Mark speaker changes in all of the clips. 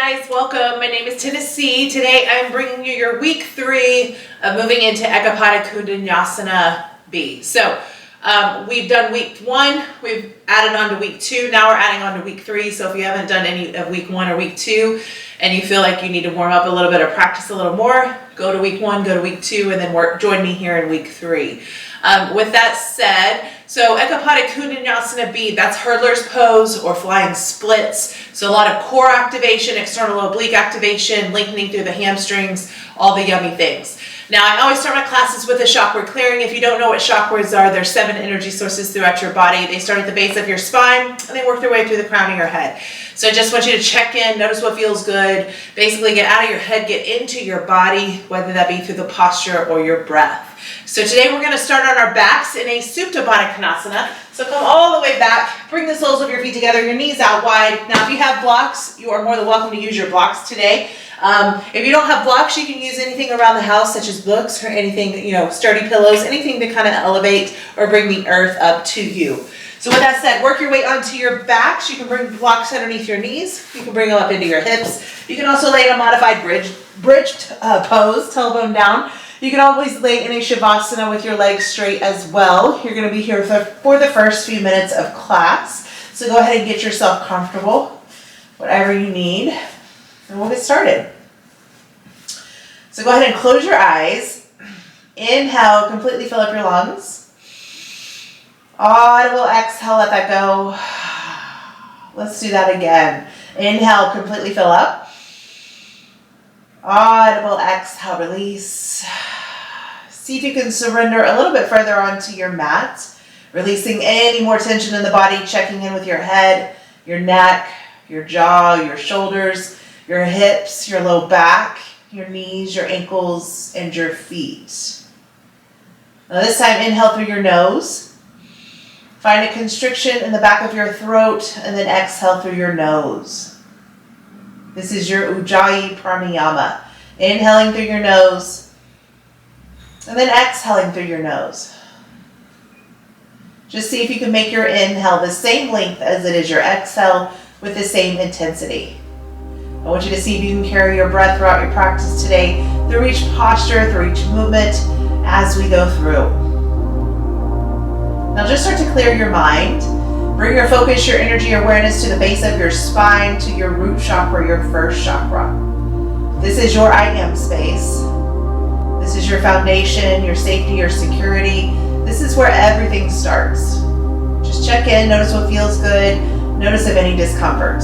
Speaker 1: guys, welcome. My name is Tennessee. Today I'm bringing you your week 3 of moving into Eka Pada Koundinyasana B. So we've done week 1, we've added on to week 2, now we're adding on to week 3. So if you haven't done any of week 1 or week 2 and you feel like you need to warm up a little bit or practice a little more, go to week 1, go to week 2, and then join me here in week 3. With that said, so Eka Pada Koundinyasana B, that's hurdler's pose or flying splits. So a lot of core activation, external oblique activation, lengthening through the hamstrings, all the yummy things. Now, I always start my classes with a chakra clearing. If you don't know what chakras are, there's 7 energy sources throughout your body. They start at the base of your spine and they work their way through the crown of your head. So I just want you to check in, notice what feels good, basically get out of your head, get into your body, whether that be through the posture or your breath. So today we're going to start on our backs in a Supta Baddha Konasana. So come all the way back, bring the soles of your feet together, your knees out wide. Now if you have blocks, you are more than welcome to use your blocks today. If you don't have blocks, you can use anything around the house, such as books or anything, sturdy pillows, anything to kind of elevate or bring the earth up to you. So with that said, work your way onto your backs. You can bring blocks underneath your knees. You can bring them up into your hips. You can also lay in a modified bridged pose, tailbone down. You can always lay in a Shavasana with your legs straight as well. You're going to be here for the first few minutes of class. So go ahead and get yourself comfortable, whatever you need, and we'll get started. So go ahead and close your eyes. Inhale, completely fill up your lungs. Audible exhale, let that go. Let's do that again. Inhale, completely fill up. Audible exhale, release. See if you can surrender a little bit further onto your mat, releasing any more tension in the body, checking in with your head, your neck, your jaw, your shoulders, your hips, your low back, your knees, your ankles, and your feet. Now this time, inhale through your nose. Find a constriction in the back of your throat, and then exhale through your nose. This is your Ujjayi Pranayama. Inhaling through your nose, and then exhaling through your nose. Just see if you can make your inhale the same length as it is your exhale with the same intensity. I want you to see if you can carry your breath throughout your practice today, through each posture, through each movement, as we go through. Now just start to clear your mind. Bring your focus, your energy, your awareness to the base of your spine, to your root chakra, your first chakra. This is your I am space. This is your foundation, your safety, your security. This is where everything starts. Just check in, notice what feels good, notice if any discomfort.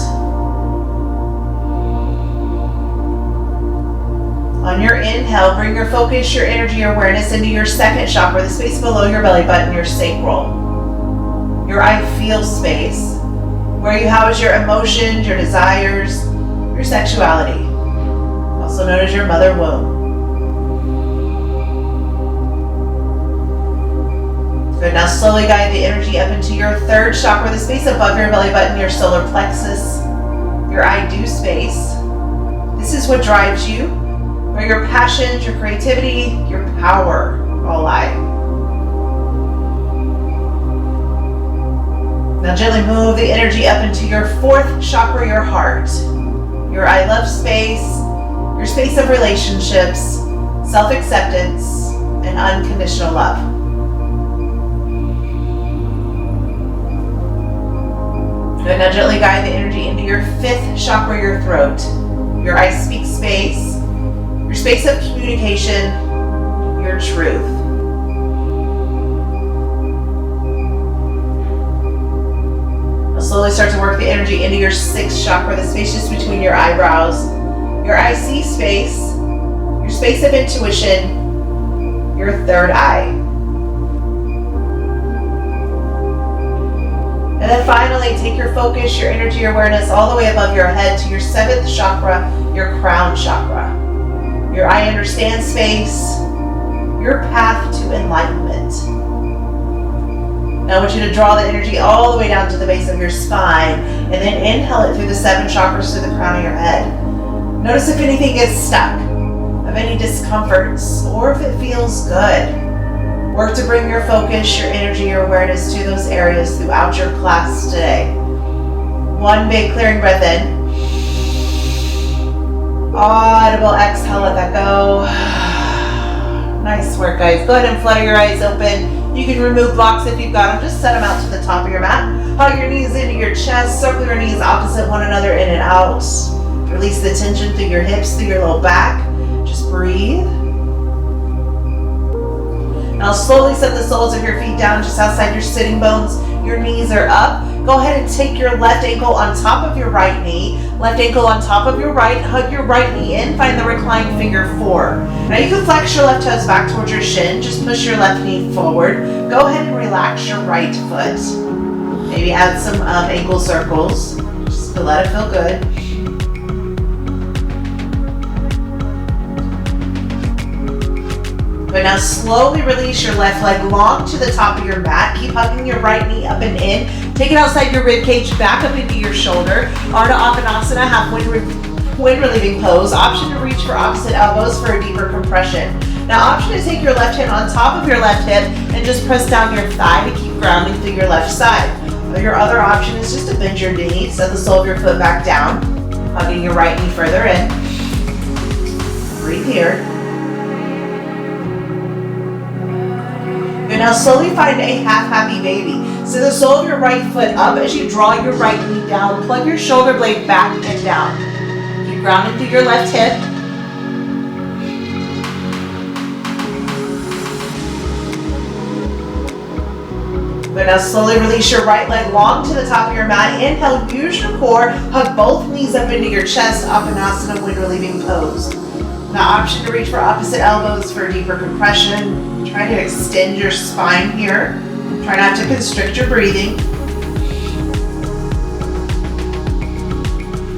Speaker 1: On your inhale, bring your focus, your energy, your awareness into your second chakra, the space below your belly button, your sacral. Your I feel space, where you house your emotions, your desires, your sexuality, also known as your mother womb. Good, now slowly guide the energy up into your third chakra, the space above your belly button, your solar plexus, your I do space. This is what drives you, where your passions, your creativity, your power all lie. Now gently move the energy up into your fourth chakra, your heart, your I love space, your space of relationships, self-acceptance, and unconditional love. Good, now gently guide the energy into your fifth chakra, your throat, your I speak space, your space of communication, your truth. Slowly start to work the energy into your sixth chakra, the space just between your eyebrows, your I see space, your space of intuition, your third eye. And then finally, take your focus, your energy, your awareness all the way above your head to your seventh chakra, your crown chakra, your I understand space, your path to enlightenment. Now I want you to draw the energy all the way down to the base of your spine and then inhale it through the 7 chakras to the crown of your head. Notice if anything gets stuck, of any discomforts, or if it feels good. Work to bring your focus, your energy, your awareness to those areas throughout your class today. One big clearing breath in. Audible exhale, let that go. Nice work, guys. Go ahead and flutter your eyes open. You can remove blocks if you've got them. Just set them out to the top of your mat. Hug your knees into your chest. Circle your knees opposite one another, in and out. Release the tension through your hips, through your low back. Just breathe. Now slowly set the soles of your feet down just outside your sitting bones. Your knees are up. Go ahead and take your left ankle on top of your right knee. Left ankle on top of your right. Hug your right knee in. Find the reclined figure 4. Now you can flex your left toes back towards your shin. Just push your left knee forward. Go ahead and relax your right foot. Maybe add some ankle circles. Just to let it feel good. But now slowly release your left leg long to the top of your mat. Keep hugging your right knee up and in. Take it outside your rib cage, back up into your shoulder. Ardha Uttanasana, half wind relieving pose. Option to reach for opposite elbows for a deeper compression. Now option to take your left hand on top of your left hip and just press down your thigh to keep grounding through your left side. Or your other option is just to bend your knee, set the sole of your foot back down, hugging your right knee further in. Breathe here. And now slowly find a half happy baby. So the sole of your right foot up as you draw your right knee down. Plug your shoulder blade back and down. Keep grounding through your left hip. But now slowly release your right leg long to the top of your mat. Inhale, use your core. Hug both knees up into your chest. Uttanasana, wind relieving pose. Now option to reach for opposite elbows for deeper compression. Try to extend your spine here. Try not to constrict your breathing.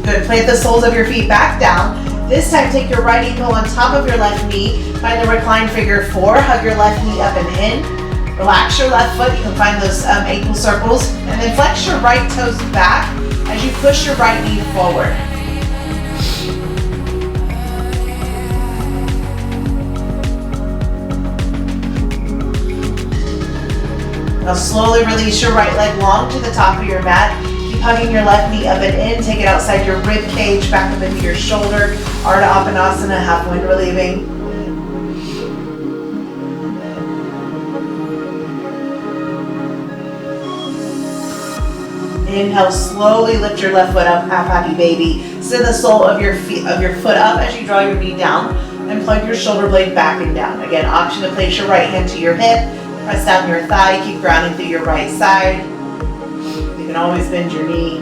Speaker 1: Good, plant the soles of your feet back down. This time take your right ankle on top of your left knee. Find the reclined figure 4. Hug your left knee up and in. Relax your left foot. You can find those ankle circles. And then flex your right toes back as you push your right knee forward. Now slowly release your right leg long to the top of your mat. Keep hugging your left knee up and in. Take it outside your rib cage, back up into your shoulder. Ardha Uttanasana, half wind relieving. Inhale, slowly lift your left foot up, half happy baby. Send the sole of your foot up as you draw your knee down and plug your shoulder blade back and down. Again, option to place your right hand to your hip. Press down your thigh, keep grounding through your right side. You can always bend your knee.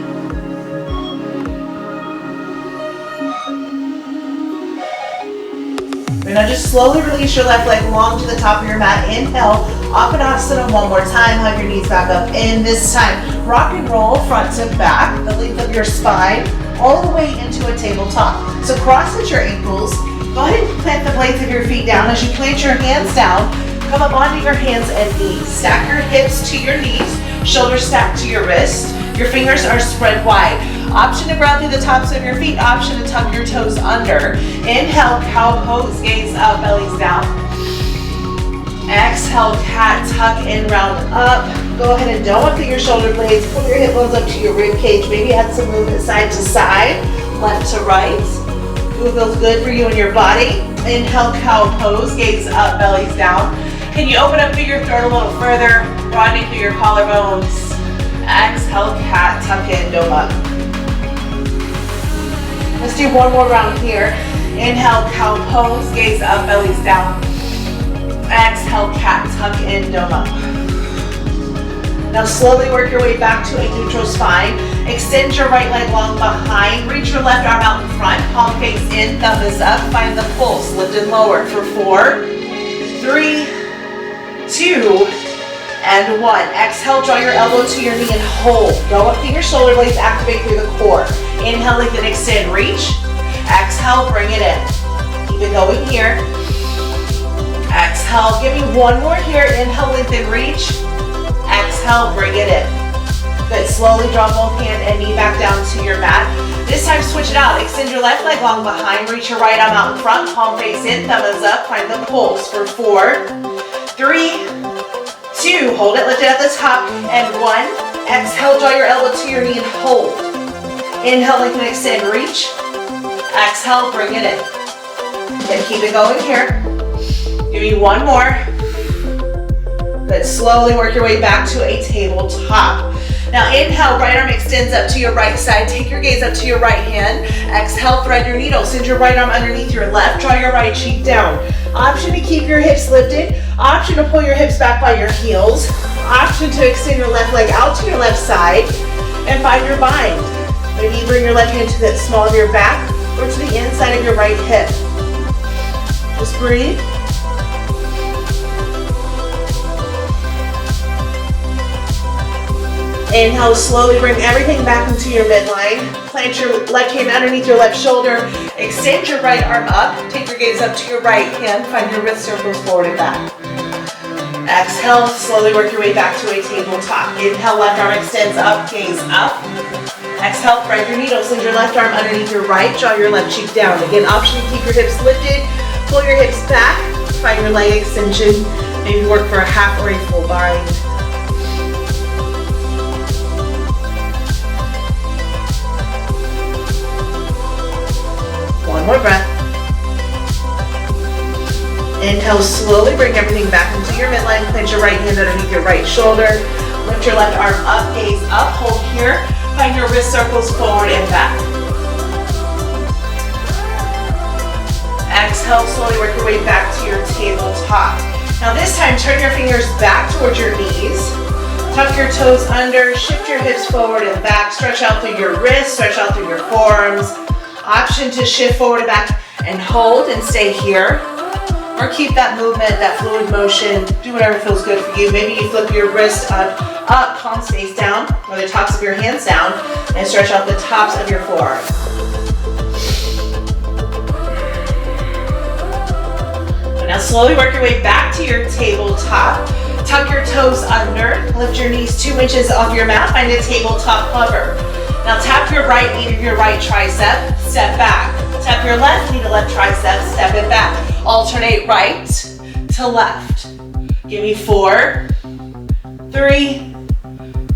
Speaker 1: And now just slowly release your left leg long to the top of your mat. Inhale, Uttanasana one more time. Hug your knees back up in. This time, rock and roll front to back, the length of your spine, all the way into a tabletop. So cross at your ankles. Go ahead and plant the blades of your feet down. As you plant your hands down, come up onto your hands and knees. Stack your hips to your knees, shoulders stacked to your wrist. Your fingers are spread wide. Option to ground through the tops of your feet. Option to tuck your toes under. Inhale, cow pose, gaze up, bellies down. Exhale, cat, tuck and round up. Go ahead and dome up through your shoulder blades. Pull your hip bones up to your rib cage. Maybe add some movement side to side, left to right. Who feels good for you and your body? Inhale, cow pose, gaze up, bellies down. Can you open up through your throat a little further, broadening through your collarbones? Exhale, cat, tuck in, dome up. Let's do one more round here. Inhale, cow pose, gaze up, bellies down. Exhale, cat, tuck in, dome up. Now slowly work your way back to a neutral spine. Extend your right leg long behind. Reach your left arm out in front. Palm face in, thumb is up. Find the pulse. Lift and lower for 4, 3, 2, and 1. Exhale, draw your elbow to your knee and hold. Go up through your shoulder blades, activate through the core. Inhale, lengthen, extend, reach. Exhale, bring it in. Keep it going here. Exhale, give me one more here. Inhale, lengthen, reach. Exhale, bring it in. Good, slowly draw both hand and knee back down to your mat. This time switch it out. Extend your left leg long behind. Reach your right arm out in front. Palm face in, thumb is up. Find the pulse for 4, 3, 2. Hold it, lift it at the top. And 1. Exhale, draw your elbow to your knee and hold. Inhale, lengthen, extend, reach. Exhale, bring it in. Then keep it going here. Give me one more. Good, slowly work your way back to a tabletop. Now inhale, right arm extends up to your right side. Take your gaze up to your right hand. Exhale, thread your needle. Send your right arm underneath your left. Draw your right cheek down. Option to keep your hips lifted. Option to pull your hips back by your heels. Option to extend your left leg out to your left side and find your bind. Maybe you bring your left hand to the small of your back or to the inside of your right hip. Just breathe. Inhale, slowly bring everything back into your midline. Plant your left hand underneath your left shoulder. Extend your right arm up. Take your gaze up to your right hand. Find your wrist circles forward and back. Exhale, slowly work your way back to a tabletop. Inhale, left arm extends up, gaze up. Exhale, thread your needle. Send your left arm underneath your right. Draw your left cheek down. Again, option to keep your hips lifted. Pull your hips back. Find your leg extension. Maybe work for a half or a full bind. One more breath. Inhale, slowly bring everything back into your midline. Plant your right hand underneath your right shoulder. Lift your left arm up, gaze up, hold here. Find your wrist circles forward and back. Exhale, slowly work your way back to your tabletop. Now this time, turn your fingers back towards your knees. Tuck your toes under, shift your hips forward and back. Stretch out through your wrists, stretch out through your forearms. Option to shift forward and back and hold and stay here. Or keep that movement, that fluid motion. Do whatever feels good for you. Maybe you flip your wrist up, palms face down, or the tops of your hands down, and stretch out the tops of your forearms. Now slowly work your way back to your tabletop. Tuck your toes under, lift your knees 2 inches off your mat, find a tabletop hover. Now tap your right knee to your right tricep, step back. Tap your left knee to left tricep, step it back. Alternate right to left. Give me 4, 3,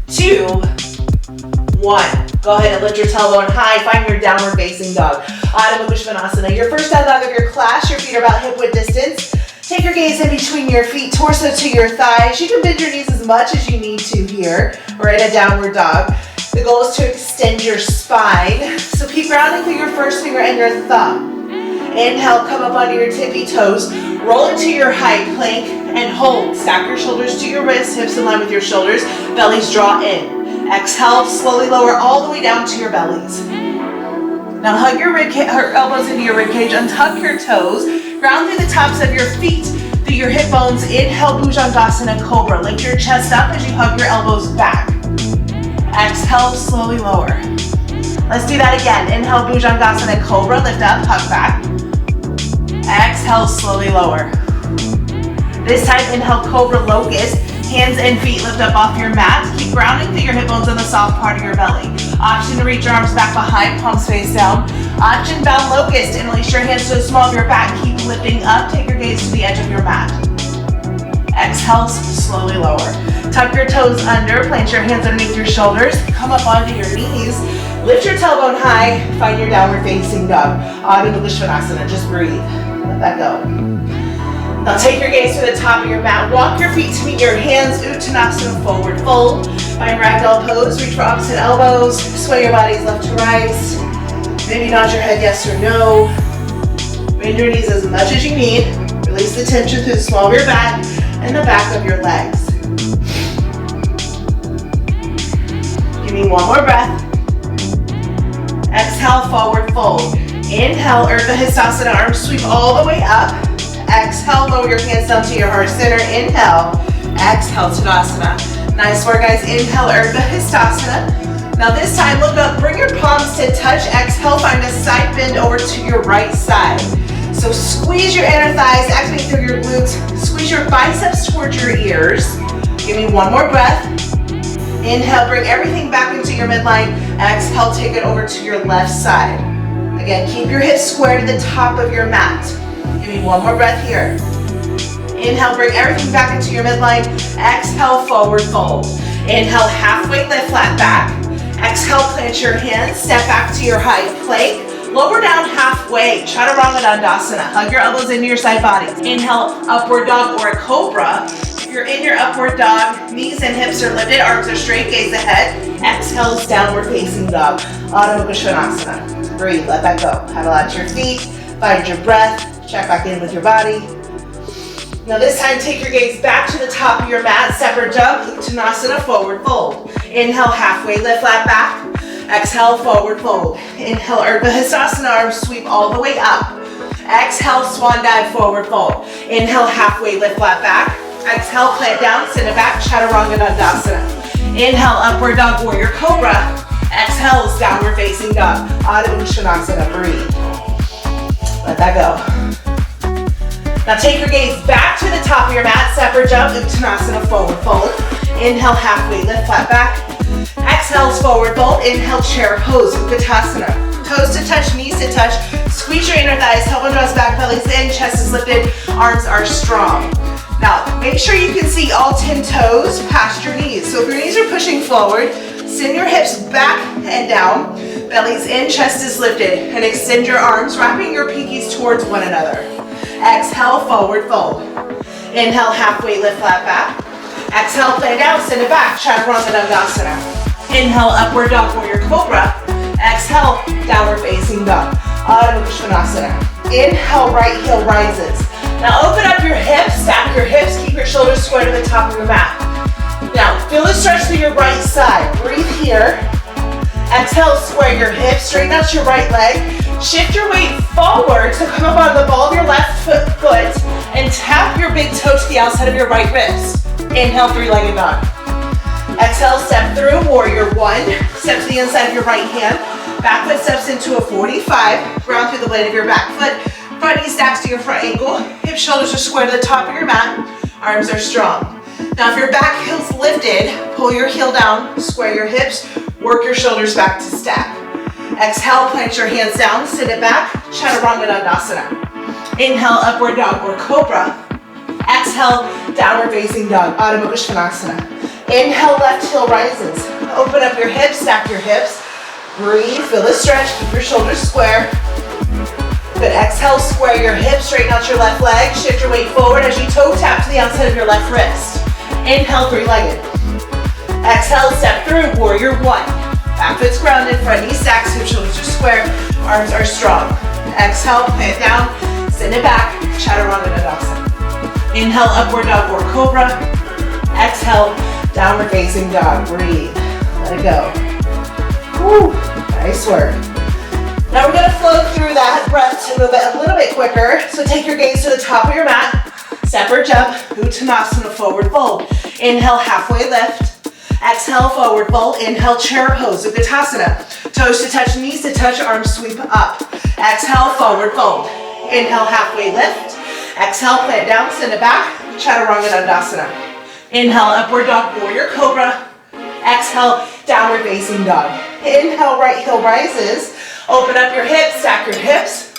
Speaker 1: 2, 1. Go ahead and lift your tailbone high. Find your downward facing dog. Adho Mukha Svanasana. Your first down dog of your class. Your feet are about hip width distance. Take your gaze in between your feet, torso to your thighs. You can bend your knees as much as you need to here. We're in a downward dog. The goal is to extend your spine. So keep grounding through your first finger and your thumb. Inhale, come up onto your tippy toes. Roll into your high plank and hold. Stack your shoulders to your wrists, hips in line with your shoulders. Bellies draw in. Exhale, slowly lower all the way down to your bellies. Now hug your elbows into your rib cage. Untuck your toes. Ground through the tops of your feet, through your hip bones. Inhale, Bhujangasana Cobra. Lift your chest up as you hug your elbows back. Exhale, slowly lower. Let's do that again. Inhale, Bhujangasana Cobra. Lift up, hug back. Exhale, slowly lower. This time, inhale, Cobra Locust. Hands and feet lift up off your mat. Keep grounding through your hip bones on the soft part of your belly. Option to reach your arms back behind, palms face down. Option bound locust. Interlace your hands to the small of your back. Keep lifting up. Take your gaze to the edge of your mat. Exhale, slowly lower. Tuck your toes under. Plant your hands underneath your shoulders. Come up onto your knees. Lift your tailbone high. Find your downward facing dog. Adho Mukha Svanasana. Just breathe. Let that go. Now take your gaze to the top of your mat. Walk your feet to meet your hands. Uttanasana, forward fold. Find ragdoll pose. Reach for opposite elbows. Sway your bodies left to right. Maybe nod your head yes or no. Bend your knees as much as you need. Release the tension through the small of your back and the back of your legs. Give me one more breath. Exhale, forward fold. Inhale, Urdhva Hastasana, arms sweep all the way up. Exhale, lower your hands down to your heart center. Inhale, exhale, Tadasana. Nice work, guys. Inhale, Urdhva Hastasana. Now this time, look up, bring your palms to touch. Exhale, find a side bend over to your right side. So squeeze your inner thighs, activate through your glutes. Squeeze your biceps towards your ears. Give me one more breath. Inhale, bring everything back into your midline. Exhale, take it over to your left side. Again, keep your hips square to the top of your mat. Give me one more breath here. Inhale, bring everything back into your midline. Exhale, forward fold. Inhale, halfway lift, flat back. Exhale, plant your hands, step back to your high plank. Lower down halfway, Chaturanga Dandasana. Hug your elbows into your side bodies. Inhale, upward dog or a cobra. If you're in your upward dog, knees and hips are lifted, arms are straight, gaze ahead. Exhale is downward facing dog. Adho Mukha Svanasana. Breathe, let that go. Paddle out to your feet, find your breath, check back in with your body. Now this time, take your gaze back to the top of your mat, separate jump, Uttanasana, forward fold. Inhale, halfway lift, flat back. Exhale, forward fold. Inhale, Urdhva Hastasana, arms sweep all the way up. Exhale, swan dive, forward fold. Inhale, halfway lift, flat back. Exhale, plant down, send it back, Chaturanga Dandasana. Inhale, upward dog, warrior cobra. Exhale is downward facing dog. Adho Mukha Svanasana, breathe. Let that go. Now take your gaze back to the top of your mat, separate jump, Uttanasana, forward fold. Inhale, halfway lift, flat back. Exhale, forward fold. Inhale, chair pose, Utkatasana. Toes to touch, knees to touch. Squeeze your inner thighs, tailbone draws back, belly's in, chest is lifted, arms are strong. Now, make sure you can see all 10 toes past your knees. So if your knees are pushing forward, send your hips back and down, belly's in, chest is lifted, and extend your arms, wrapping your pinkies towards one another. Exhale, forward fold. Inhale, halfway lift, flat back. Exhale, plant down, send it back, Chaturanga Dandasana. Inhale, upward dog, warrior cobra. Exhale, downward facing dog. Adho Mukha Svanasana. Inhale, right heel rises. Now open up your hips, stack your hips, keep your shoulders square to the top of your mat. Now, feel the stretch through your right side. Breathe here. Exhale, square your hips, straighten out your right leg. Shift your weight forward to come up on the ball of your left foot and tap your big toe to the outside of your right wrist. Inhale, three-legged dog. Exhale, step through, warrior one. Step to the inside of your right hand. Back foot steps into a 45. Ground through the blade of your back foot. Front knee stacks to your front ankle. Hip shoulders are square to the top of your mat. Arms are strong. Now if your back heel's lifted, pull your heel down, square your hips, work your shoulders back to stack. Exhale, plant your hands down, sit it back, Chaturanga Dandasana. Inhale, upward dog or cobra. Exhale, downward facing dog, Adho Mukha Svanasana. Inhale, left heel rises. Open up your hips, stack your hips. Breathe, feel the stretch, keep your shoulders square. Good, exhale, square your hips, straighten out your left leg, shift your weight forward as you toe tap to the outside of your left wrist. Inhale, three-legged. Exhale, step through, warrior one. Back foot's grounded, front knee stacks, hip shoulders are square, arms are strong. Exhale, plant down, send it back, Chaturanga Dandasana. Inhale, upward dog or cobra. Exhale, downward facing dog. Breathe, let it go. Woo, nice work. Now we're gonna flow through that breath to move it a little bit quicker. So take your gaze to the top of your mat, separate jump, Uttanasana, forward fold. Inhale, halfway lift. Exhale, forward fold. Inhale, chair pose, Utkatasana. Toes to touch, knees to touch, arms sweep up. Exhale, forward fold. Inhale, halfway lift. Exhale, plant down, send it back, Chaturanga Dandasana. Inhale, upward dog, warrior cobra. Exhale, downward facing dog. Inhale, right heel rises. Open up your hips, stack your hips.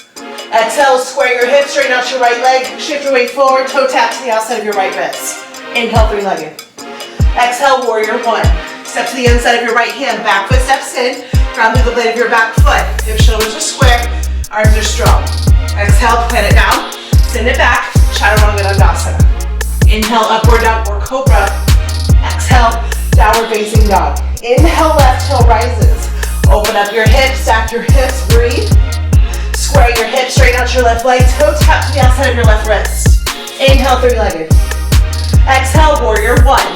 Speaker 1: Exhale, square your hips, straighten out your right leg, shift your weight forward, toe tap to the outside of your right wrist. Inhale, three-legged. Exhale, warrior one. Step to the inside of your right hand, back foot steps in, ground through the blade of your back foot. Hip shoulders are square, arms are strong. Exhale, plant it down, send it back, Chaturanga Dandasana. Inhale, upward dog or cobra. Exhale, downward facing dog. Inhale, left heel rises. Open up your hips, stack your hips, breathe. Square your hips, straighten out your left leg, toe tap to the outside of your left wrist. Inhale, three-legged. Exhale, warrior one.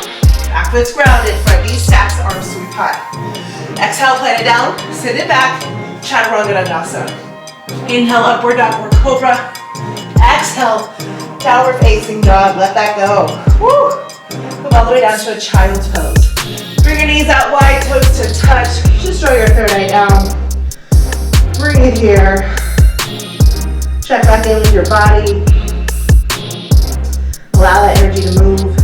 Speaker 1: Back foot's grounded, front knee stacks, arms sweep high. Exhale, plant it down, send it back, Chaturanga Dandasana. Inhale, upward dog or cobra. Exhale, downward facing dog, let that go. Woo! Move all the way down to a child's pose. Bring your knees out wide, toes to touch. Just draw your third eye down. Breathe here. Check back in with your body. Allow that energy to move.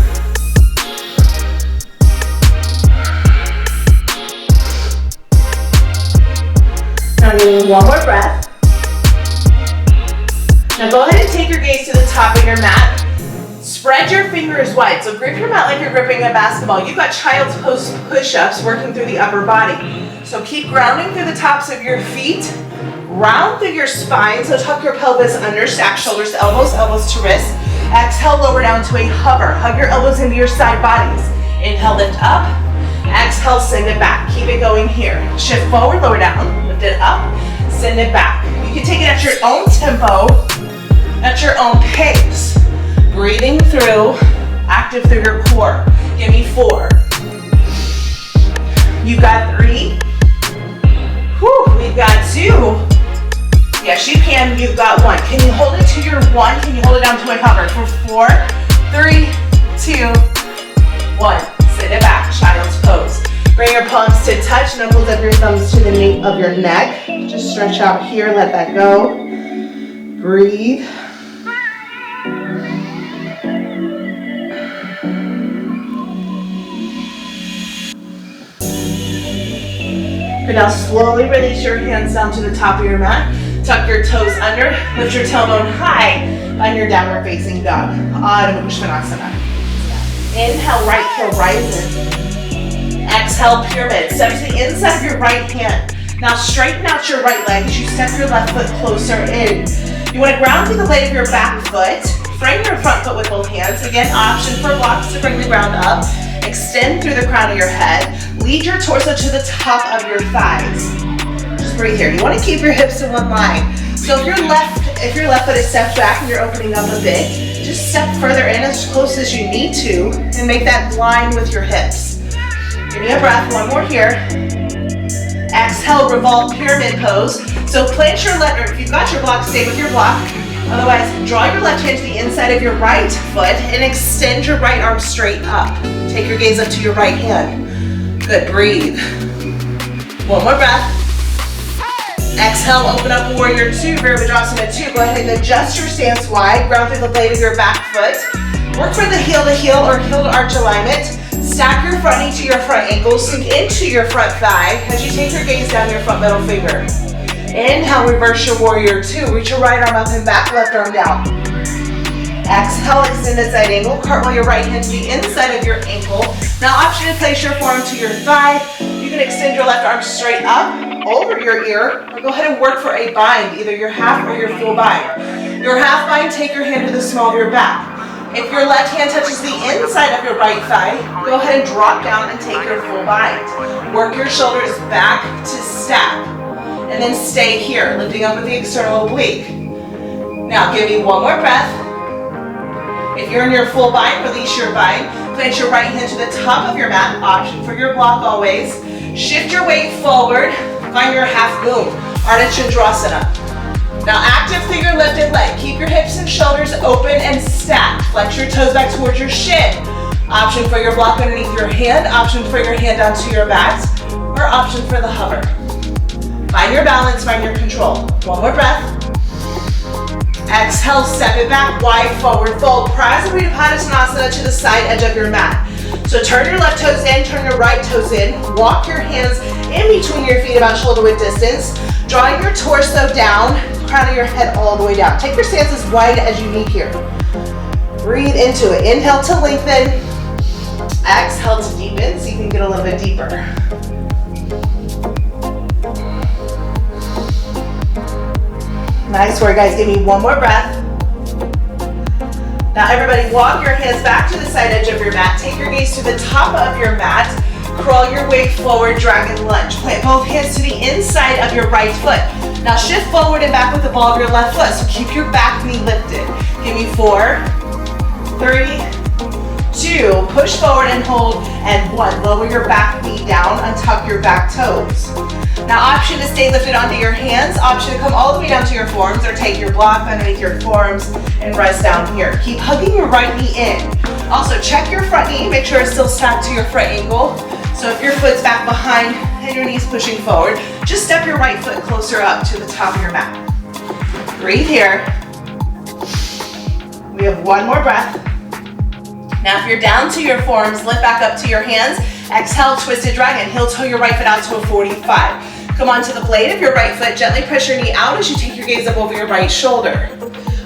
Speaker 1: Now give me one more breath. Now go ahead and take your gaze to the top of your mat. Spread your fingers wide. So grip your mat like you're gripping a basketball. You've got child's pose push-ups working through the upper body. So keep grounding through the tops of your feet. Round through your spine, so tuck your pelvis under, stack shoulders to elbows, elbows to wrists. Exhale, lower down to a hover. Hug your elbows into your side bodies. Inhale, lift up. Exhale, send it back. Keep it going here. Shift forward, lower down. Lift it up, send it back. You can take it at your own tempo, at your own pace. Breathing through, active through your core. Give me 4. You got 3. Whew, we've got 2. Yes, you can. You've got 1. Can you hold it to your 1? Can you hold it down to a hover for 4, 3, 2, 1. Sit it back, child's pose. Bring your palms to touch, knuckles of your thumbs to the nape of your neck. Just stretch out here, let that go. Breathe. Good, now slowly release your hands down to the top of your mat. Tuck your toes under, lift your tailbone high on your downward facing dog. Adho Mukha. Inhale, right heel rises. Exhale, pyramid. Step to the inside of your right hand. Now straighten out your right leg as you step your left foot closer in. You want to ground through the blade of your back foot. Frame your front foot with both hands. Again, option for blocks to bring the ground up. Extend through the crown of your head. Lead your torso to the top of your thighs. Just breathe here. You want to keep your hips in one line. So if your left foot is stepped back and you're opening up a bit, just step further in as close as you need to and make that line with your hips. Give me a breath, 1 more here. Exhale, revolve pyramid pose. So plant your left, or if you've got your block, stay with your block. Otherwise, draw your left hand to the inside of your right foot and extend your right arm straight up. Take your gaze up to your right hand. Good, breathe. 1 more breath. Exhale, open up warrior 2, Virabhadrasana 2. Go ahead and adjust your stance wide. Ground through the blade of your back foot. Work for the heel to heel or heel to arch alignment. Stack your front knee to your front ankle. Sink into your front thigh as you take your gaze down your front middle finger. Inhale, reverse your warrior 2. Reach your right arm up and back, left arm down. Exhale, extended side angle. Cartwheel your right hand to the inside of your ankle. Now option to place your forearm to your thigh. You can extend your left arm straight up over your ear, or go ahead and work for a bind, either your half or your full bind. Your half bind, take your hand to the small of your back. If your left hand touches the inside of your right thigh, go ahead and drop down and take your full bind. Work your shoulders back to stack, and then stay here, lifting up with the external oblique. Now give me 1 more breath. If you're in your full bind, release your bind. Plant your right hand to the top of your mat, option for your block always. Shift your weight forward. Find your half moon, Ardha Chandrasana. Now active through your lifted leg. Keep your hips and shoulders open and stacked. Flex your toes back towards your shin. Option for your block underneath your hand, option for your hand onto your mat, or option for the hover. Find your balance, find your control. 1 more breath. Exhale, step it back, wide forward fold. Prasarita Padasana to the side edge of your mat. So turn your left toes in, turn your right toes in. Walk your hands in between your feet about shoulder width distance. Drawing your torso down, crown of your head all the way down. Take your stance as wide as you need here. Breathe into it. Inhale to lengthen. Exhale to deepen so you can get a little bit deeper. Nice work, guys. Give me 1 more breath. Now everybody walk your hands back to the side edge of your mat. Take your gaze to the top of your mat. Crawl your way forward, dragon lunge. Plant both hands to the inside of your right foot. Now shift forward and back with the ball of your left foot. So keep your back knee lifted. Give me 4, 3, 2. Push forward and hold. And 1. Lower your back knee down. Untuck your back toes. Now option to stay lifted onto your hands. Option to come all the way down to your forearms or take your block underneath your forearms and rest down here. Keep hugging your right knee in. Also check your front knee. Make sure it's still stacked to your front ankle. So if your foot's back behind and your knee's pushing forward, just step your right foot closer up to the top of your mat. Breathe here. We have 1 more breath. Now if you're down to your forearms, lift back up to your hands. Exhale, twisted dragon. Heel toe your right foot out to a 45. Come onto the blade of your right foot. Gently press your knee out as you take your gaze up over your right shoulder.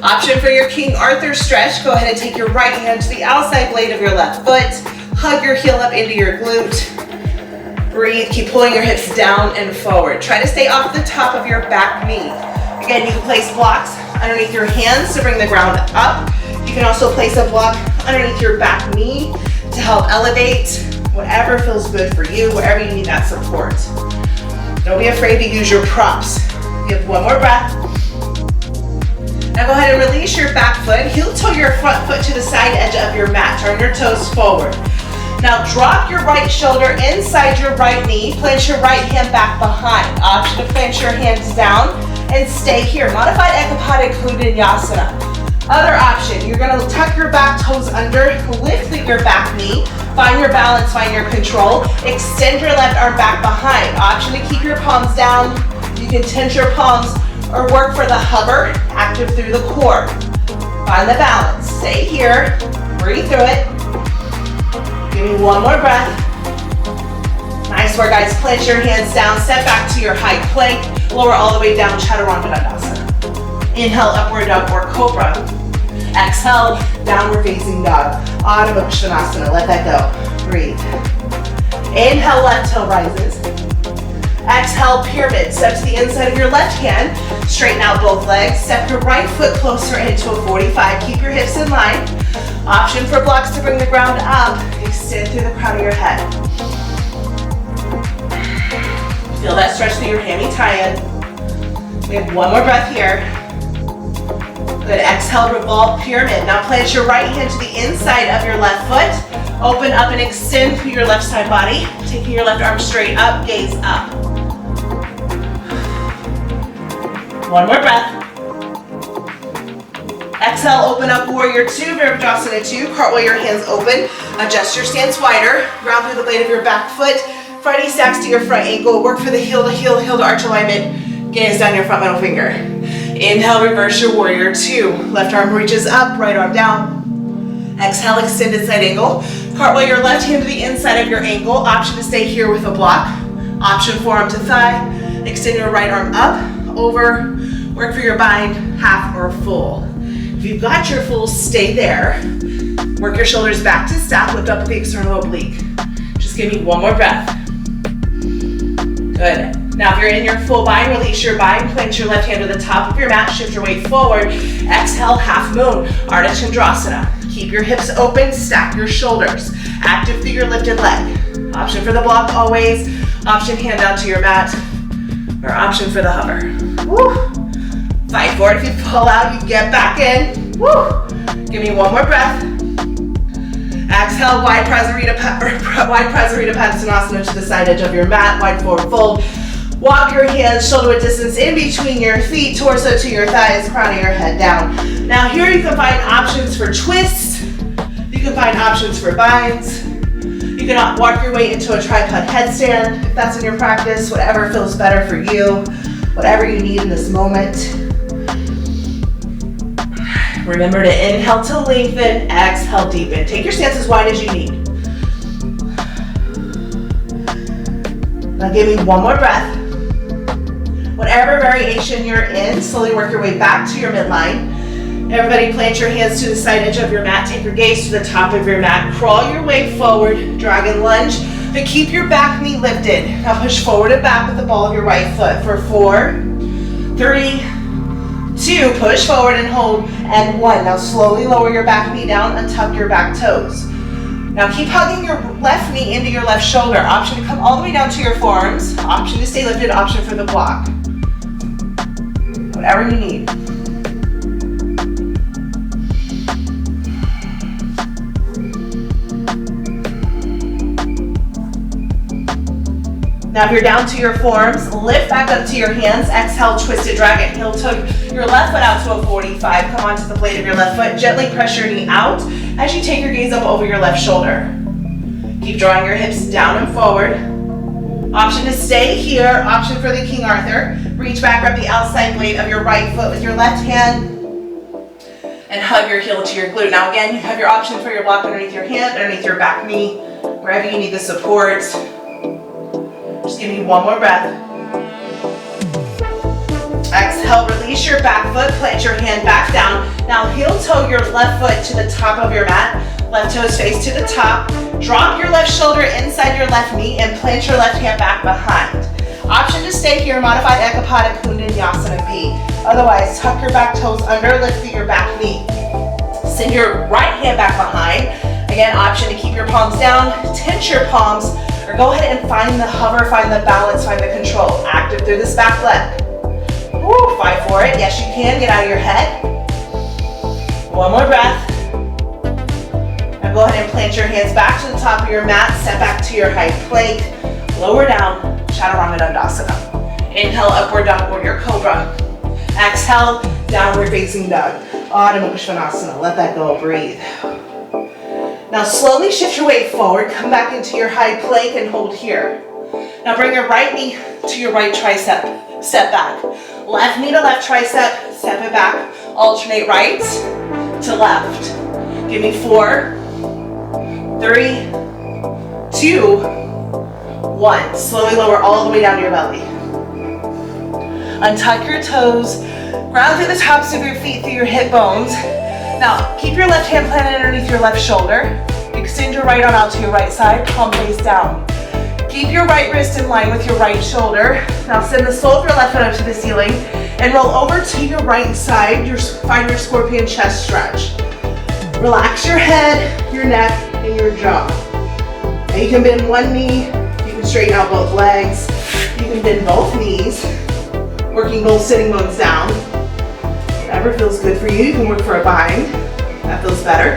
Speaker 1: Option for your King Arthur stretch. Go ahead and take your right hand to the outside blade of your left foot. Hug your heel up into your glute. Breathe, keep pulling your hips down and forward. Try to stay off the top of your back knee. Again, you can place blocks underneath your hands to bring the ground up. You can also place a block underneath your back knee to help elevate whatever feels good for you, wherever you need that support. Don't be afraid to use your props. Give one more breath. Now go ahead and release your back foot. Heel toe your front foot to the side edge of your mat. Turn your toes forward. Now drop your right shoulder inside your right knee. Plant your right hand back behind. Option to plant your hands down and stay here. Modified Eka Pada Koundinyasana. Other option, you're gonna tuck your back toes under, lift your back knee, find your balance, find your control, extend your left arm back behind. Option to keep your palms down. You can tense your palms or work for the hover, active through the core. Find the balance, stay here, breathe through it. Give me one more breath. Nice work, guys. Plant your hands down, step back to your high plank, lower all the way down, Chaturanga Dandasana. Inhale, upward dog or cobra. Exhale, downward facing dog. Adho Mukha Svanasana, let that go. Breathe. Inhale, left toe rises. Exhale, pyramid. Step to the inside of your left hand. Straighten out both legs. Step your right foot closer into a 45. Keep your hips in line. Option for blocks to bring the ground up. Extend through the crown of your head. Feel that stretch through your hammy tie-in. We have one more breath here. Good, exhale, revolve pyramid. Now plant your right hand to the inside of your left foot. Open up and extend through your left side body. Taking your left arm straight up, gaze up. One more breath. Exhale, open up warrior two, Virabhadrasana 2. Cartwheel your hands open. Adjust your stance wider. Ground through the blade of your back foot. Front knee stacks to your front ankle. Work for the heel to arch alignment. Gaze down your front middle finger. Inhale, reverse your warrior two. Left arm reaches up, right arm down. Exhale, extended side angle. Cartwheel your left hand to the inside of your ankle. Option to stay here with a block. Option forearm to thigh. Extend your right arm up, over. Work for your bind, half or full. If you've got your full, stay there. Work your shoulders back to stack, lift up with the external oblique. Just give me one more breath. Good. Now if you're in your full bind, release your bind, plant your left hand to the top of your mat, shift your weight forward. Exhale, half moon, Ardha Chandrasana. Keep your hips open, stack your shoulders. Active through your lifted leg. Option for the block always, option hand down to your mat, or option for the hover. Woo. Fight for it. If you pull out, you get back in. Woo. Give me one more breath. Exhale, wide Prasarita Padasana to the side edge of your mat, wide forward fold. Walk your hands shoulder width distance in between your feet, torso to your thighs, crown of your head down. Now here you can find options for twists. You can find options for binds. You can walk your way into a tripod headstand if that's in your practice, whatever feels better for you, whatever you need in this moment. Remember to inhale to lengthen, exhale deepen. Take your stance as wide as you need. Now give me one more breath. Whatever variation you're in, slowly work your way back to your midline. Everybody plant your hands to the side edge of your mat. Take your gaze to the top of your mat. Crawl your way forward, dragon lunge. But keep your back knee lifted. Now push forward and back with the ball of your right foot for 4, 3, 2, push forward and hold, and 1. Now slowly lower your back knee down and tuck your back toes. Now keep hugging your left knee into your left shoulder. Option to come all the way down to your forearms. Option to stay lifted, option for the block. Whatever you need. Now if you're down to your forearms, lift back up to your hands. Exhale, twisted dragon. Heel toe your left foot out to a 45. Come onto the blade of your left foot. Gently press your knee out as you take your gaze up over your left shoulder. Keep drawing your hips down and forward. Option to stay here. Option for the King Arthur. Reach back, grab the outside blade of your right foot with your left hand and hug your heel to your glute. Now again, you have your option for your block underneath your hand, underneath your back knee, wherever you need the support. Just give me one more breath. Exhale, release your back foot, plant your hand back down. Now heel toe your left foot to the top of your mat. Left toes face to the top. Drop your left shoulder inside your left knee and plant your left hand back behind. Option to stay here, modified Eka Pada Koundinyasana B. Otherwise, tuck your back toes under, lift through your back knee. Send your right hand back behind. Again, option to keep your palms down, tense your palms, or go ahead and find the hover, find the balance, find the control. Active through this back leg. Woo, fight for it. Yes, you can. Get out of your head. One more breath. Now go ahead and plant your hands back to the top of your mat. Step back to your high plank. Lower down, Chaturanga Dandasana. Inhale, upward dog warrior cobra. Exhale, downward facing dog. Adho Mukha Svanasana. Let that go. Breathe. Now slowly shift your weight forward. Come back into your high plank and hold here. Now bring your right knee to your right tricep. Step back. Left knee to left tricep. Step it back. Alternate right to left. Give me 4, 3, 2, 1. Slowly lower all the way down to your belly. Untuck your toes. Ground through the tops of your feet, through your hip bones. Now, keep your left hand planted underneath your left shoulder. Extend your right arm out to your right side, palm face down. Keep your right wrist in line with your right shoulder. Now send the sole of your left foot up to the ceiling and roll over to your right side. Find your scorpion chest stretch. Relax your head, your neck, and your jaw. Now you can bend one knee, you can straighten out both legs, you can bend both knees, working both sitting bones down. Whatever feels good for you. You can work for a bind. That feels better.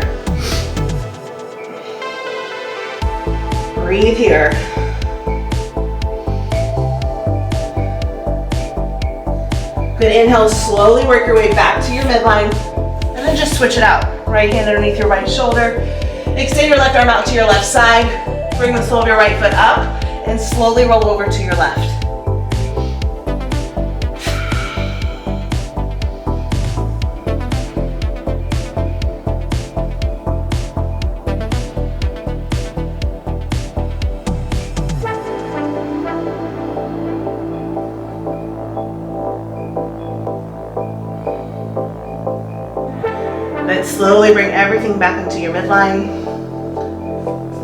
Speaker 1: Breathe here. Good, inhale, slowly work your way back to your midline, and then just switch it out. Right hand underneath your right shoulder. Extend your left arm out to your left side. Bring the sole of your right foot up, and slowly roll over to your left. Then slowly bring everything back into your midline.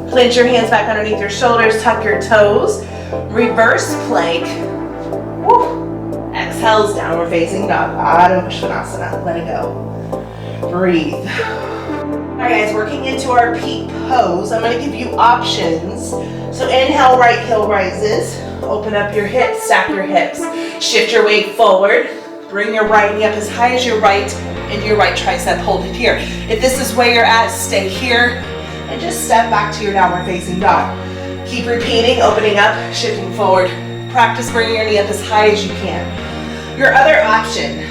Speaker 1: Plant your hands back underneath your shoulders, tuck your toes. Reverse plank. Woo. Exhales, downward facing dog. Adho Mukha Svanasana. Let it go. Breathe. All right, guys, working into our peak pose. I'm going to give you options. So inhale, right heel rises. Open up your hips, stack your hips. Shift your weight forward. Bring your right knee up as high as your right into your right tricep. Hold it here. If this is where you're at, stay here and just step back to your downward facing dog. Keep repeating, opening up, shifting forward. Practice bringing your knee up as high as you can. Your other option,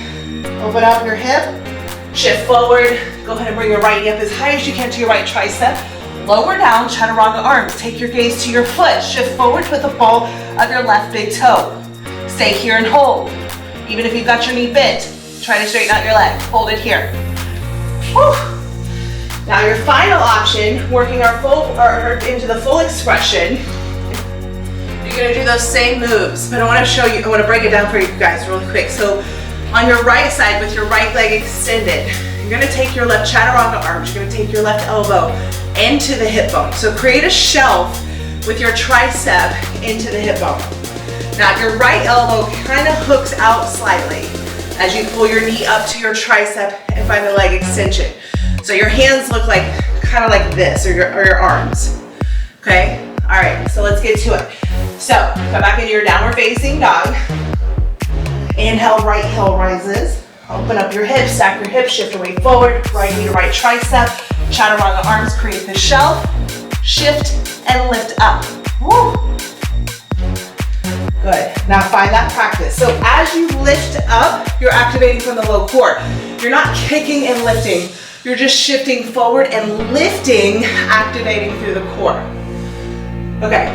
Speaker 1: open up your hip, shift forward. Go ahead and bring your right knee up as high as you can to your right tricep. Lower down, chaturanga arms. Take your gaze to your foot. Shift forward with the ball of your left big toe. Stay here and hold. Even if you've got your knee bent, try to straighten out your leg. Hold it here. Whew. Now your final option, working into the full expression. You're gonna do those same moves, but I wanna show you, I wanna break it down for you guys really quick. So on your right side with your right leg extended, you're gonna take your left chaturanga arms, you're gonna take your left elbow into the hip bone. So create a shelf with your tricep into the hip bone. Now your right elbow kind of hooks out slightly as you pull your knee up to your tricep and find the leg extension. So your hands look like kind of like this, or your arms. Okay? All right, so let's get to it. So come back into your downward facing dog. Inhale, right heel rises. Open up your hips, stack your hips, shift your weight forward. Right knee to right tricep. Chaturanga arms, create the shelf. Shift and lift up. Woo. Good. Now find that practice. So as you lift up, you're activating from the low core. You're not kicking and lifting. You're just shifting forward and lifting, activating through the core. Okay.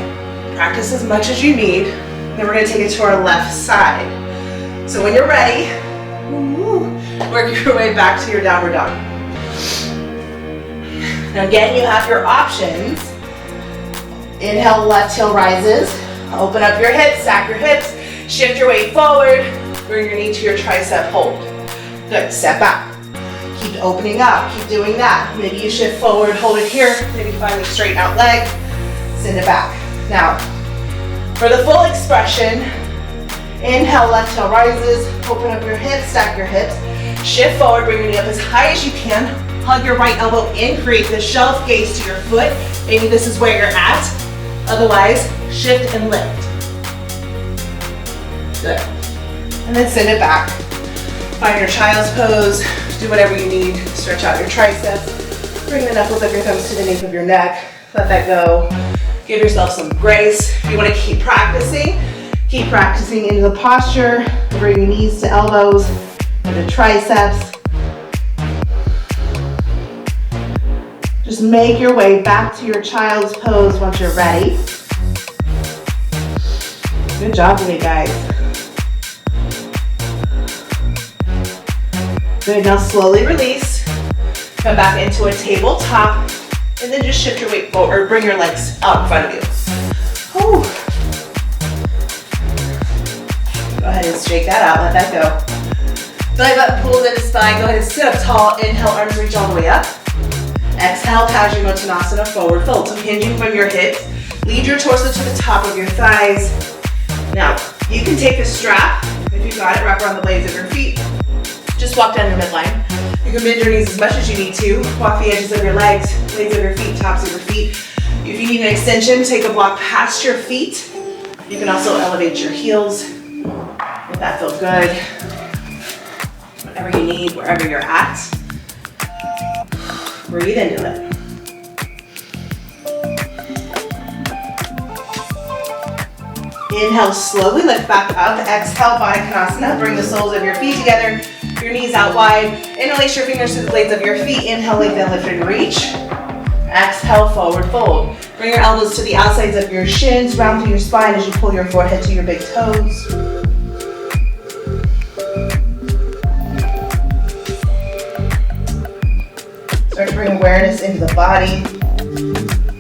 Speaker 1: Practice as much as you need. Then we're going to take it to our left side. So when you're ready, work your way back to your downward dog. Now again, you have your options. Inhale, left heel rises. Open up your hips, stack your hips, shift your weight forward, bring your knee to your tricep, hold. Good, step back. Keep opening up, keep doing that. Maybe you shift forward, hold it here. Maybe find the straight out leg, send it back. Now, for the full expression, inhale, left heel rises, open up your hips, stack your hips. Shift forward, bring your knee up as high as you can. Hug your right elbow in, create the shelf gaze to your foot. Maybe this is where you're at. Otherwise, shift and lift. Good. And then send it back. Find your child's pose. Do whatever you need. Stretch out your triceps. Bring the knuckles of your thumbs to the nape of your neck. Let that go. Give yourself some grace. If you want to keep practicing into the posture. Bring your knees to elbows, into triceps. Just make your way back to your child's pose once you're ready. Good job today, guys. Good, now slowly release. Come back into a tabletop, and then just shift your weight forward, or bring your legs out in front of you. Whew. Go ahead and shake that out, let that go. Belly button pulls into spine, go ahead and sit up tall. Inhale, arms reach all the way up. Exhale, Paschimottanasana, forward fold. So hinging from your hips, lead your torso to the top of your thighs. Now, you can take a strap, if you got it, wrap around the blades of your feet. Just walk down your midline. You can bend your knees as much as you need to. Walk the edges of your legs, blades of your feet, tops of your feet. If you need an extension, take a block past your feet. You can also elevate your heels. Let that feel good. Whatever you need, wherever you're at. Breathe into it. Inhale, slowly lift back up. Exhale, Pada Koundinyasana. Bring the soles of your feet together. Your knees out wide. Interlace your fingers to the blades of your feet. Inhale, lengthen, lift, and reach. Exhale, forward fold. Bring your elbows to the outsides of your shins. Round through your spine as you pull your forehead to your big toes. Start to bring awareness into the body.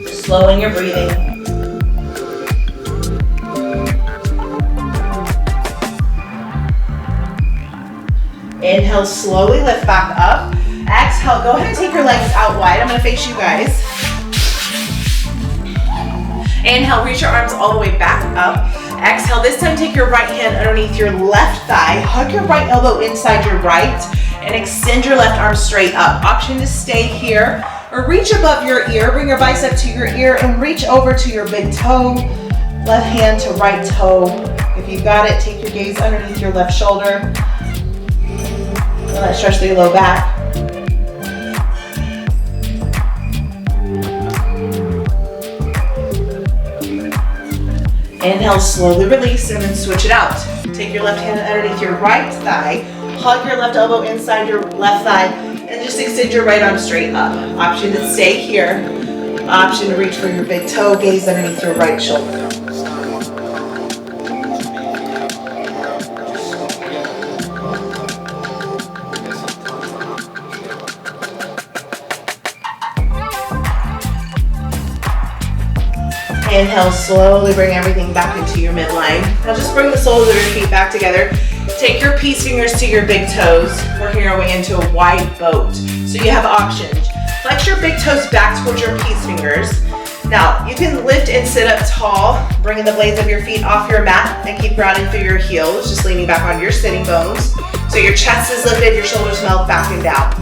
Speaker 1: Slowing your breathing. Inhale, slowly lift back up. Exhale, go ahead and take your legs out wide. I'm gonna face you guys. Inhale, reach your arms all the way back up. Exhale, this time take your right hand underneath your left thigh. Hug your right elbow inside your right and extend your left arm straight up. Option to stay here or reach above your ear. Bring your bicep to your ear and reach over to your big toe. Left hand to right toe. If you've got it, take your gaze underneath your left shoulder. Let that stretch through your low back. Inhale, slowly release, and then switch it out. Take your left hand underneath your right thigh, hug your left elbow inside your left thigh, and just extend your right arm straight up. Option to stay here. Option to reach for your big toe, gaze underneath your right shoulder. Inhale, slowly bring everything back into your midline. Now just bring the soles of your feet back together. Take your peace fingers to your big toes. Working our way into a wide boat. So you have options. Flex your big toes back towards your peace fingers. Now you can lift and sit up tall, bringing the blades of your feet off your mat and keep grounding through your heels, just leaning back on your sitting bones. So your chest is lifted, your shoulders melt back and down.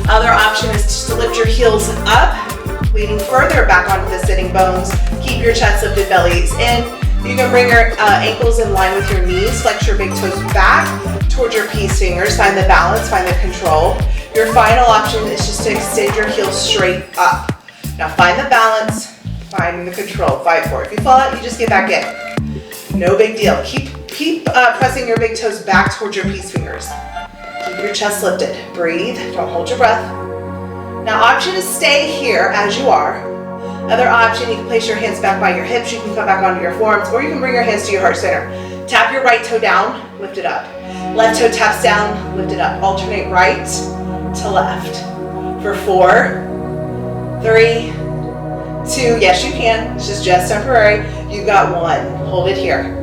Speaker 1: Other option is just to lift your heels up, leaning further back onto the sitting bones. Keep your chest lifted, bellies in. You can bring your ankles in line with your knees. Flex your big toes back towards your peace fingers. Find the balance, find the control. Your final option is just to extend your heels straight up. Now find the balance, find the control. Fight for it. If you fall out, you just get back in. No big deal. Keep pressing your big toes back towards your peace fingers. Keep your chest lifted. Breathe. Don't hold your breath. Now option is stay here as you are. Other option, you can place your hands back by your hips. You can come back onto your forearms, or you can bring your hands to your heart center. Tap your right toe down, lift it up. Left toe taps down, lift it up. Alternate right to left. For 4, 3, 2, yes you can. It's just temporary. You got 1. Hold it here.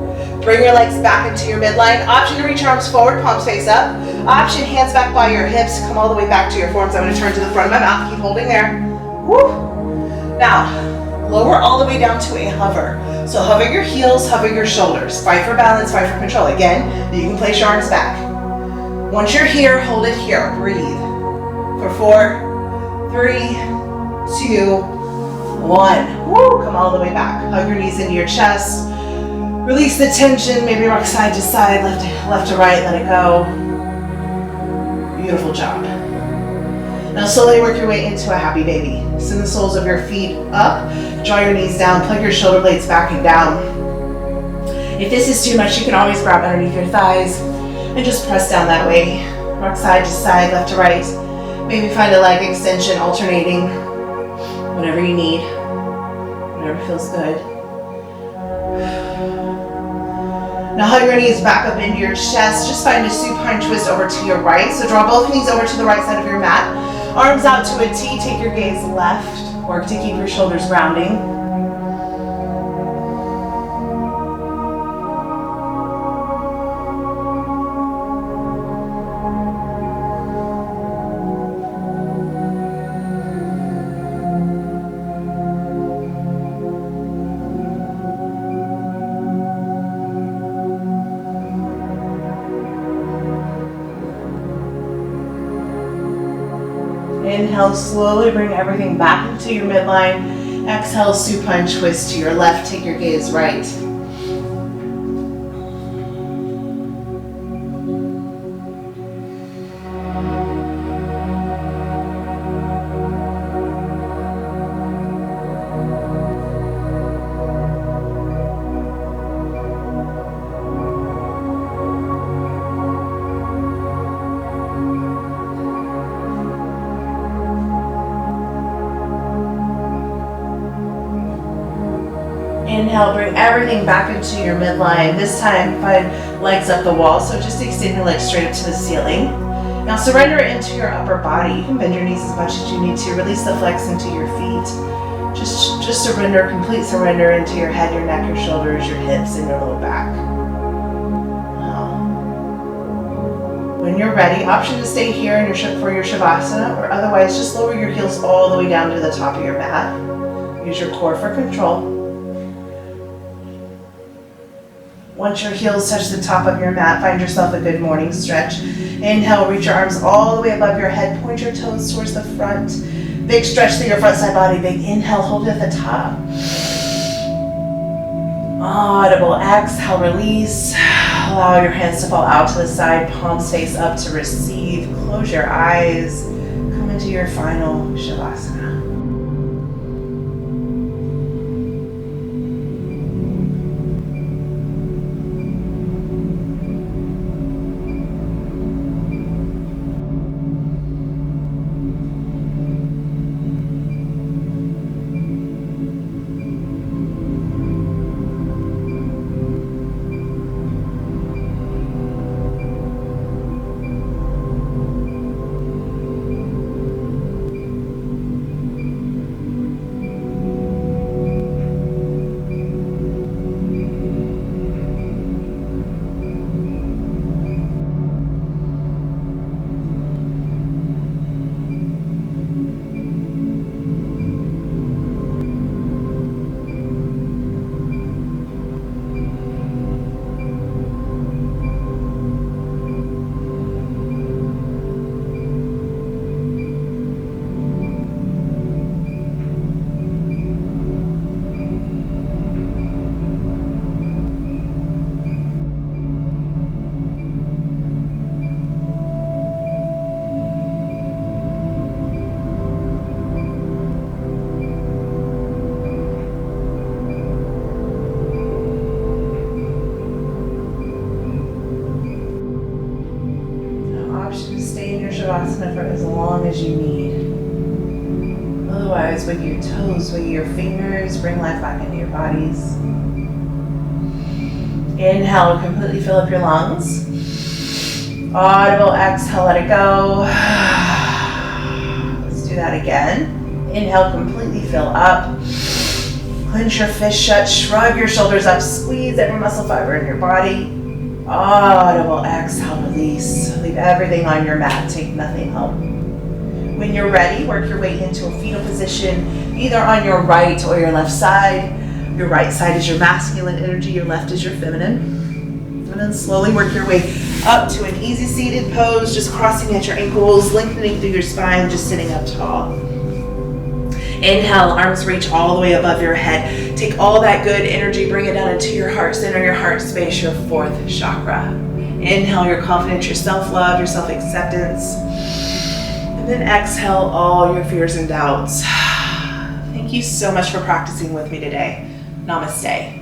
Speaker 1: Bring your legs back into your midline. Option to reach your arms forward, palms face up. Option, hands back by your hips. Come all the way back to your forearms. I'm going to turn to the front of my mouth. Keep holding there. Woo. Now, lower all the way down to a hover. So hover your heels, hover your shoulders. Fight for balance, fight for control. Again, you can place your arms back. Once you're here, hold it here. Breathe. For 4, 3, 2, 1. Woo. Come all the way back. Hug your knees into your chest. Release the tension. Maybe rock side to side, left to right. Let it go. Beautiful job. Now slowly work your way into a happy baby. Send the soles of your feet up. Draw your knees down. Plug your shoulder blades back and down. If this is too much, you can always grab underneath your thighs and just press down that way. Rock side to side, left to right. Maybe find a leg extension, alternating. Whatever you need. Whatever feels good. Now hug your knees back up into your chest. Just find a supine twist over to your right. So draw both knees over to the right side of your mat. Arms out to a T. Take your gaze left. Work to keep your shoulders grounding. Inhale, slowly bring everything back into your midline. Exhale, supine twist to your left. Take your gaze right. Inhale, bring everything back into your midline. This time, find legs up the wall, so just extend your legs straight up to the ceiling. Now surrender into your upper body. You can bend your knees as much as you need to. Release the flex into your feet. Just surrender, complete surrender into your head, your neck, your shoulders, your hips, and your low back. Now, when you're ready, option to stay here in for your Shavasana, or otherwise just lower your heels all the way down to the top of your mat. Use your core for control. Once your heels touch the top of your mat, find yourself a good morning stretch. Inhale, reach your arms all the way above your head. Point your toes towards the front. Big stretch through your front side body. Big inhale, hold it at the top. Audible exhale, release. Allow your hands to fall out to the side, palms face up to receive. Close your eyes. Come into your final Shavasana. Shavasana for as long as you need. Otherwise, wiggle your toes, wiggle your fingers, bring life back into your bodies. Inhale, completely fill up your lungs. Audible exhale, let it go. Let's do that again. Inhale, completely fill up. Clench your fist shut, shrug your shoulders up, squeeze every muscle fiber in your body. Audible exhale, release. Leave everything on your mat, take nothing home. When you're ready, work your way into a fetal position, either on your right or your left side. Your right side is your masculine energy, your left is your feminine. And then slowly work your way up to an easy seated pose, just crossing at your ankles, lengthening through your spine, just sitting up tall. Inhale, arms reach all the way above your head. Take all that good energy, bring it down into your heart center, your heart space, your fourth chakra. Inhale your confidence, your self-love, your self-acceptance. And then exhale all your fears and doubts. Thank you so much for practicing with me today. Namaste.